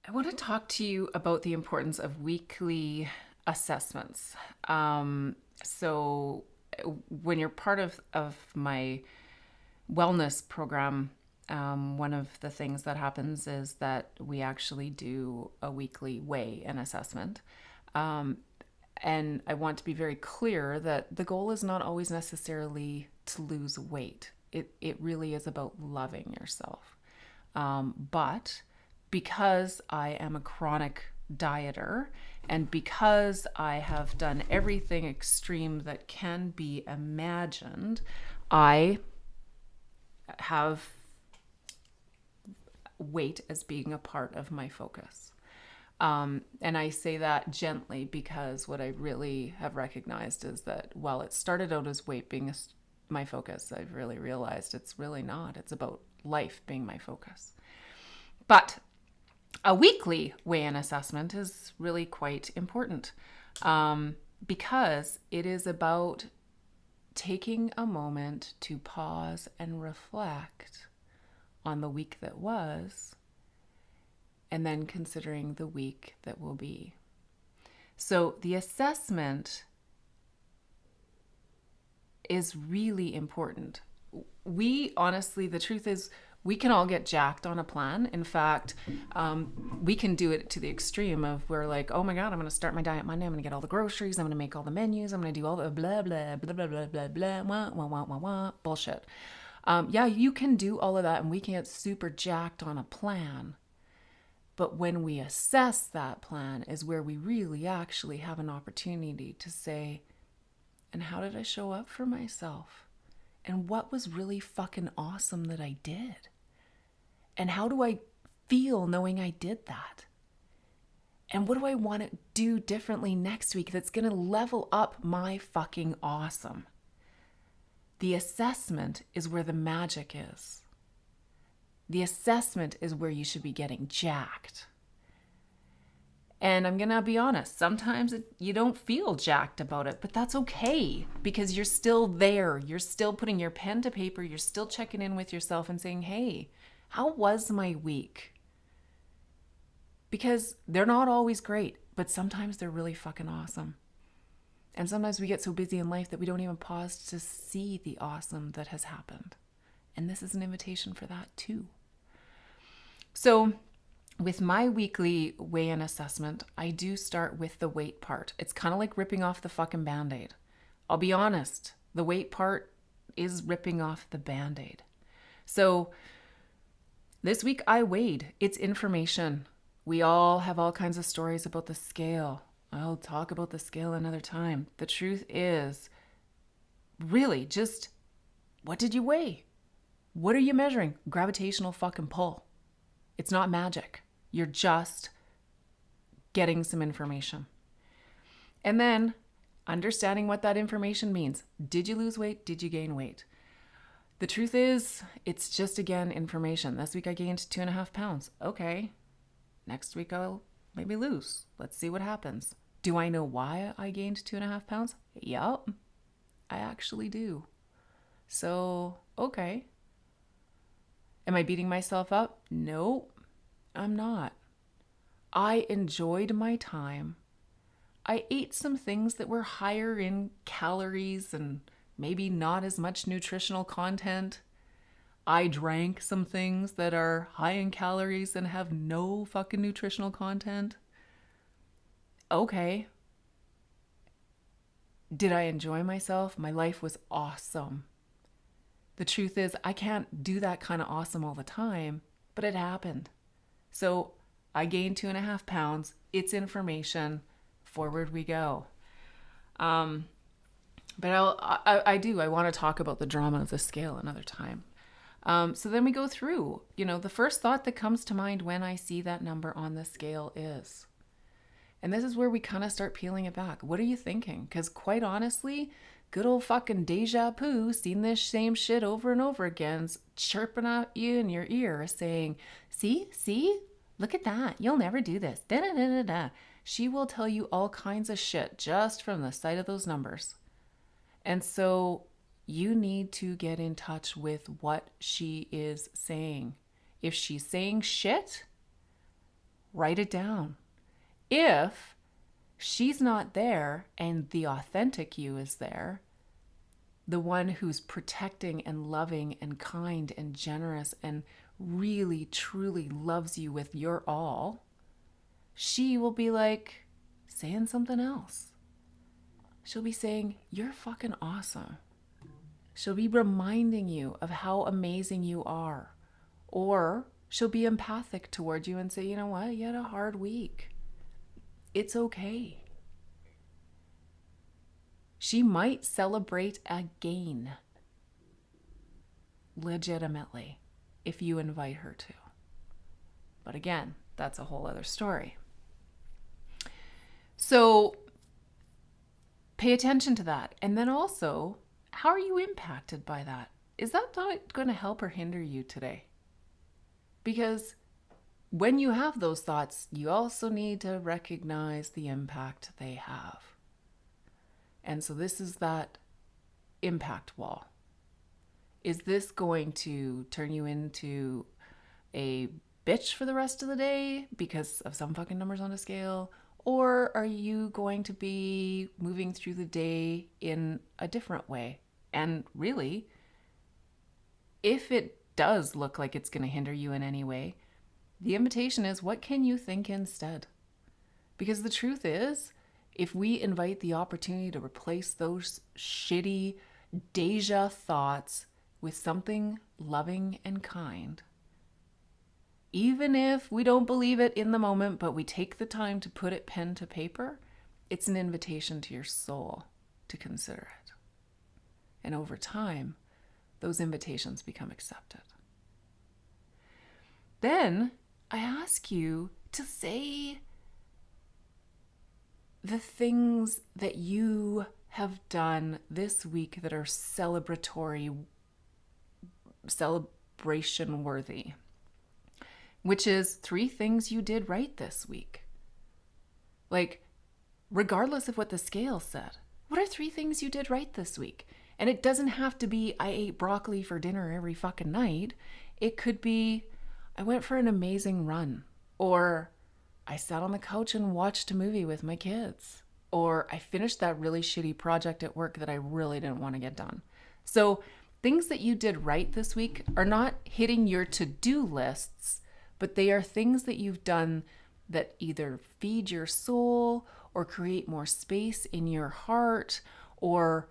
I want to talk to you about the importance of weekly assessments. So, when you're part of my wellness program, one of the things that happens is that we actually do a weekly weigh and assessment. And I want to be very clear that the goal is not always necessarily to lose weight. It really is about loving yourself. But because I am a chronic dieter and because I have done everything extreme that can be imagined, I have weight as being a part of my focus. And I say that gently because what I really have recognized is that while it started out as weight being my focus, I've really realized it's really not. It's about life being my focus. But a weekly weigh-in assessment is really quite important because it is about taking a moment to pause and reflect on the week that was and then considering the week that will be. So the assessment is really important. We honestly, the truth is, we can all get jacked on a plan. In fact, we can do it to the extreme of we're like, oh my God, I'm going to start my diet Monday. I'm going to get all the groceries. I'm going to make all the menus. I'm going to do all the blah, blah, blah, blah, blah, blah, blah, wah, wah, wah, wah, wah, bullshit. Yeah, you can do all of that and we can get super jacked on a plan. But when we assess that plan is where we really actually have an opportunity to say, and how did I show up for myself? And what was really fucking awesome that I did? And how do I feel knowing I did that? And what do I want to do differently next week that's going to level up my fucking awesome? The assessment is where the magic is. The assessment is where you should be getting jacked. And I'm going to be honest, sometimes you don't feel jacked about it, but that's okay because you're still there. You're still putting your pen to paper. You're still checking in with yourself and saying, hey, how was my week? Because they're not always great, but sometimes they're really fucking awesome. And sometimes we get so busy in life that we don't even pause to see the awesome that has happened. And this is an invitation for that too. So with my weekly weigh-in assessment, I do start with the weight part. It's kind of like ripping off the fucking Band-Aid. I'll be honest, the weight part is ripping off the Band-Aid. So this week I weighed. It's information. We all have all kinds of stories about the scale. I'll talk about the scale another time. The truth is, really, just what did you weigh? What are you measuring? Gravitational fucking pull. It's not magic. You're just getting some information. And then understanding what that information means. Did you lose weight? Did you gain weight? The truth is, it's just, again, information. This week I gained 2.5 pounds. Okay. Next week I'll maybe lose. Let's see what happens. Do I know why I gained 2.5 pounds? Yup. I actually do. So, okay. Am I beating myself up? Nope, I'm not. I enjoyed my time. I ate some things that were higher in calories and maybe not as much nutritional content. I drank some things that are high in calories and have no fucking nutritional content. Okay. Did I enjoy myself? My life was awesome. The truth is, I can't do that kind of awesome all the time, but it happened. So I gained 2.5 pounds. It's information. Forward we go. But I want to talk about the drama of the scale another time. So then we go through, the first thought that comes to mind when I see that number on the scale is, and this is where we kind of start peeling it back. What are you thinking? Because quite honestly, good old fucking deja vu, seen this same shit over and over again, chirping at you in your ear saying, see, look at that. You'll never do this. Da, da, da, da, da. She will tell you all kinds of shit just from the sight of those numbers. And so you need to get in touch with what she is saying. If she's saying shit, Write it down. If she's not there and the authentic you is there, the one who's protecting and loving and kind and generous and really, truly loves you with your all, she will be like saying something else. She'll be saying, you're fucking awesome. She'll be reminding you of how amazing you are. Or she'll be empathic toward you and say, you know what, you had a hard week. It's okay. She might celebrate again, legitimately, if you invite her to. But again, that's a whole other story. So pay attention to that. And then also, how are you impacted by that? Is that not going to help or hinder you today? Because when you have those thoughts, you also need to recognize the impact they have. And so this is that impact wall. Is this going to turn you into a bitch for the rest of the day because of some fucking numbers on a scale? Or are you going to be moving through the day in a different way? And really, if it does look like it's going to hinder you in any way, the invitation is, what can you think instead? Because the truth is, if we invite the opportunity to replace those shitty deja thoughts with something loving and kind, even if we don't believe it in the moment, but we take the time to put it pen to paper, it's an invitation to your soul to consider it. And over time, those invitations become accepted. Then I ask you to say the things that you have done this week that are celebration worthy, which is 3 things you did right this week. Like, regardless of what the scale said, what are 3 things you did right this week? And it doesn't have to be, I ate broccoli for dinner every fucking night. It could be, I went for an amazing run, or I sat on the couch and watched a movie with my kids, or I finished that really shitty project at work that I really didn't want to get done. So things that you did right this week are not hitting your to-do lists, but they are things that you've done that either feed your soul or create more space in your heart or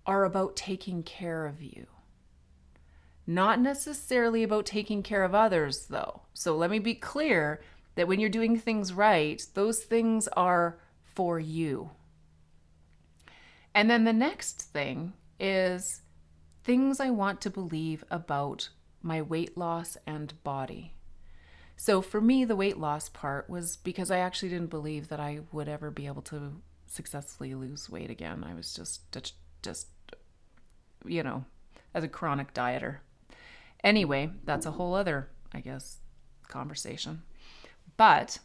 are about taking care of you. Not necessarily about taking care of others, though. So let me be clear that when you're doing things right, those things are for you. And then the next thing is things I want to believe about my weight loss and body. So for me, the weight loss part was because I actually didn't believe that I would ever be able to successfully lose weight again. I was just as a chronic dieter. Anyway, that's a whole other, I guess, conversation. But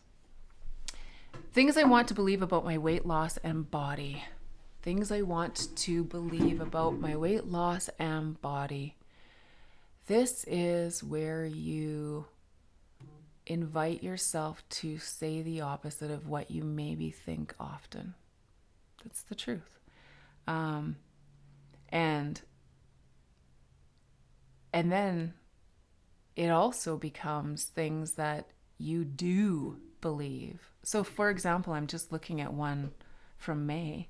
things I want to believe about my weight loss and body. Things I want to believe about my weight loss and body. This is where you invite yourself to say the opposite of what you maybe think often. That's the truth. And then it also becomes things that you do believe. So for example, I'm just looking at one from May,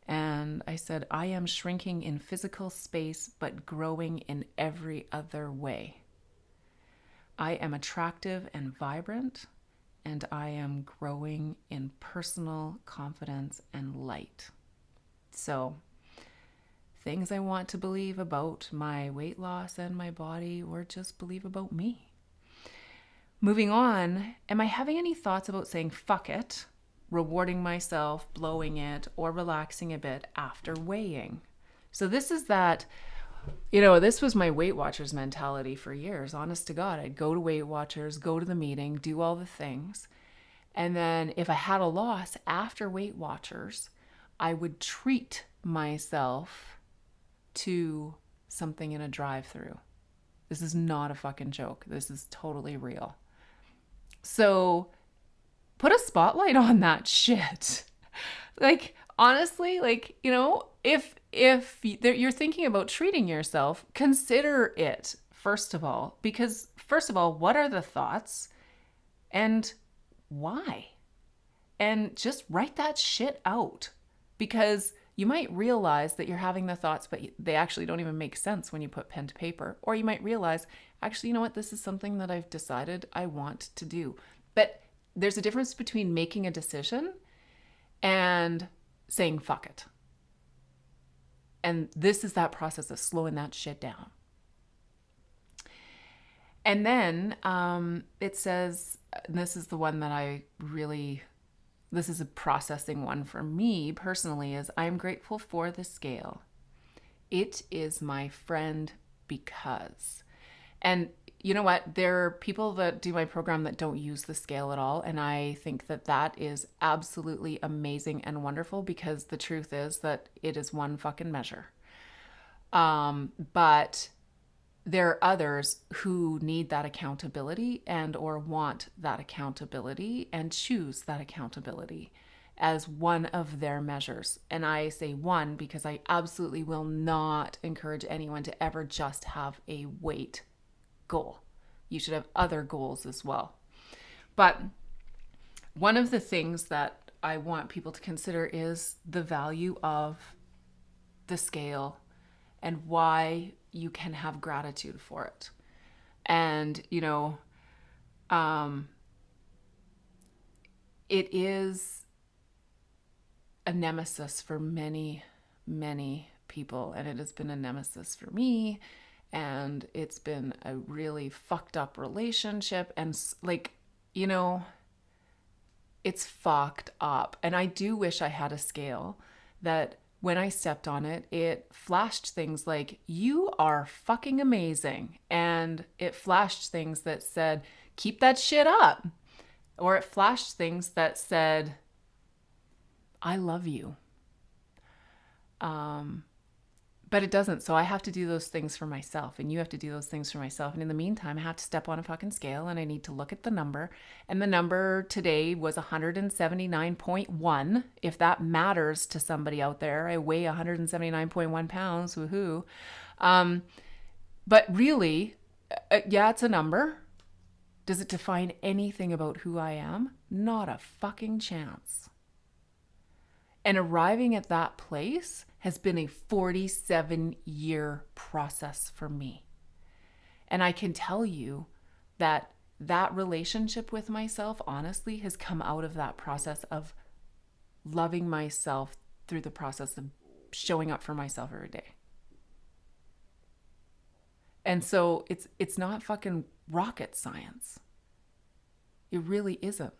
and I said, I am shrinking in physical space, but growing in every other way. I am attractive and vibrant, and I am growing in personal confidence and light. So things I want to believe about my weight loss and my body, or just believe about me. Moving on, am I having any thoughts about saying fuck it, rewarding myself, blowing it, or relaxing a bit after weighing? So this is that, this was my Weight Watchers mentality for years. Honest to God, I'd go to Weight Watchers, go to the meeting, do all the things. And then if I had a loss after Weight Watchers, I would treat myself to something in a drive-through. This is not a fucking joke. This is totally real. So put a spotlight on that shit. Like, honestly, like, if you're thinking about treating yourself, consider it, first of all, because first of all, what are the thoughts and why? And just write that shit out, because you might realize that you're having the thoughts, but they actually don't even make sense when you put pen to paper. Or you might realize, actually, you know what? This is something that I've decided I want to do. But there's a difference between making a decision and saying, fuck it. And this is that process of slowing that shit down. And then it says, and this is the one that this is a processing one for me personally, is I'm grateful for the scale. It is my friend because. And you know what? There are people that do my program that don't use the scale at all. And I think that that is absolutely amazing and wonderful, because the truth is that it is one fucking measure. But there are others who need that accountability and or want that accountability and choose that accountability as one of their measures. And I say one because I absolutely will not encourage anyone to ever just have a weight goal. You should have other goals as well. But one of the things that I want people to consider is the value of the scale and why you can have gratitude for it. And, it is a nemesis for many, many people. And it has been a nemesis for me. And it's been a really fucked up relationship. And it's fucked up. And I do wish I had a scale that when I stepped on it, it flashed things like, you are fucking amazing. And it flashed things that said, keep that shit up. Or it flashed things that said, I love you. But it doesn't. So I have to do those things for myself, and you have to do those things for myself. And in the meantime, I have to step on a fucking scale, and I need to look at the number. And the number today was 179.1. If that matters to somebody out there, I weigh 179.1 pounds. Woohoo. But really, yeah, it's a number. Does it define anything about who I am? Not a fucking chance. And arriving at that place has been a 47-year process for me. And I can tell you that that relationship with myself, honestly, has come out of that process of loving myself through the process of showing up for myself every day. And so it's not fucking rocket science. It really isn't.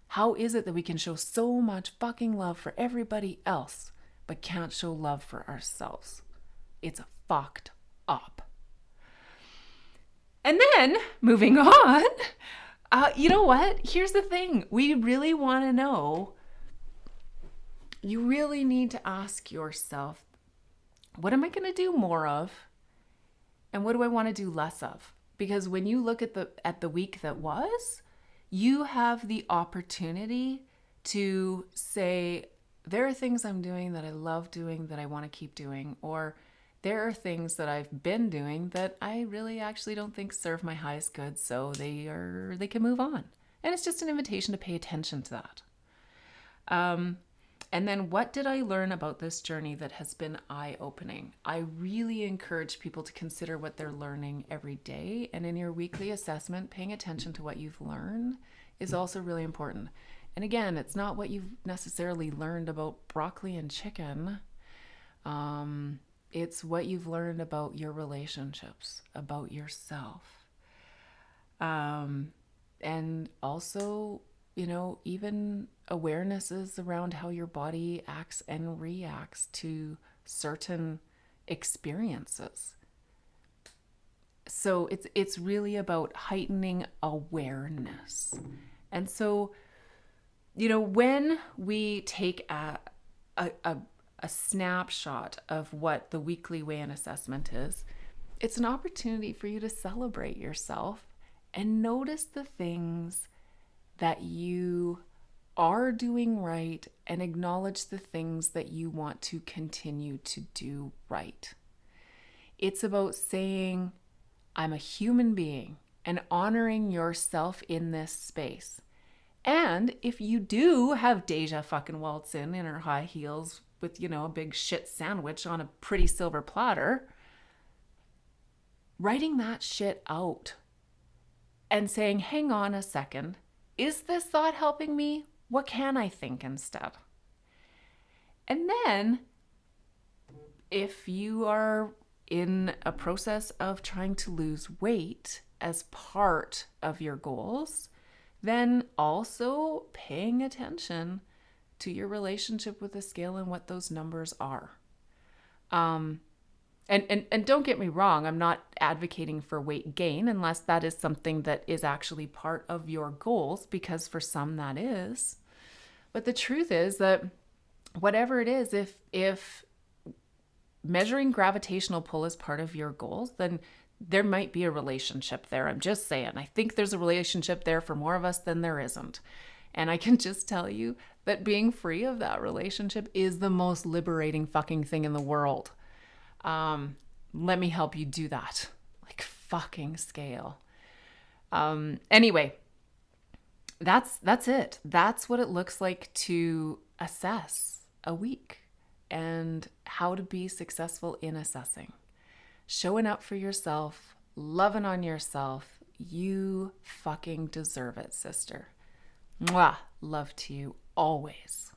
How is it that we can show so much fucking love for everybody else, but can't show love for ourselves? It's fucked up. And then, moving on, you know what? Here's the thing. We really want to know, you really need to ask yourself, what am I going to do more of? And what do I want to do less of? Because when you look at the week that was, you have the opportunity to say, there are things I'm doing that I love doing that I want to keep doing, or there are things that I've been doing that I really actually don't think serve my highest good, so they can move on. And it's just an invitation to pay attention to that. And then what did I learn about this journey that has been eye-opening? I really encourage people to consider what they're learning every day. And in your weekly assessment, paying attention to what you've learned is also really important. And again, it's not what you've necessarily learned about broccoli and chicken. It's what you've learned about your relationships, about yourself. And also, even awarenesses around how your body acts and reacts to certain experiences. So it's really about heightening awareness. And so, when we take a snapshot of what the weekly weigh-in assessment is, it's an opportunity for you to celebrate yourself and notice the things that you are doing right and acknowledge the things that you want to continue to do right. It's about saying, I'm a human being, and honoring yourself in this space. And if you do have Deja fucking waltz in her high heels with, a big shit sandwich on a pretty silver platter, writing that shit out and saying, hang on a second, is this thought helping me? What can I think instead? And then, if you are in a process of trying to lose weight as part of your goals, then also paying attention to your relationship with the scale and what those numbers are. And don't get me wrong, I'm not advocating for weight gain unless that is something that is actually part of your goals, because for some that is. But the truth is that whatever it is, if measuring gravitational pull is part of your goals, then there might be a relationship there. I'm just saying. I think there's a relationship there for more of us than there isn't. And I can just tell you that being free of that relationship is the most liberating fucking thing in the world. Let me help you do that. Like fucking scale. Anyway, that's it. That's what it looks like to assess a week and how to be successful in assessing. Showing up for yourself, loving on yourself. You fucking deserve it, sister. Mwah. Love to you always.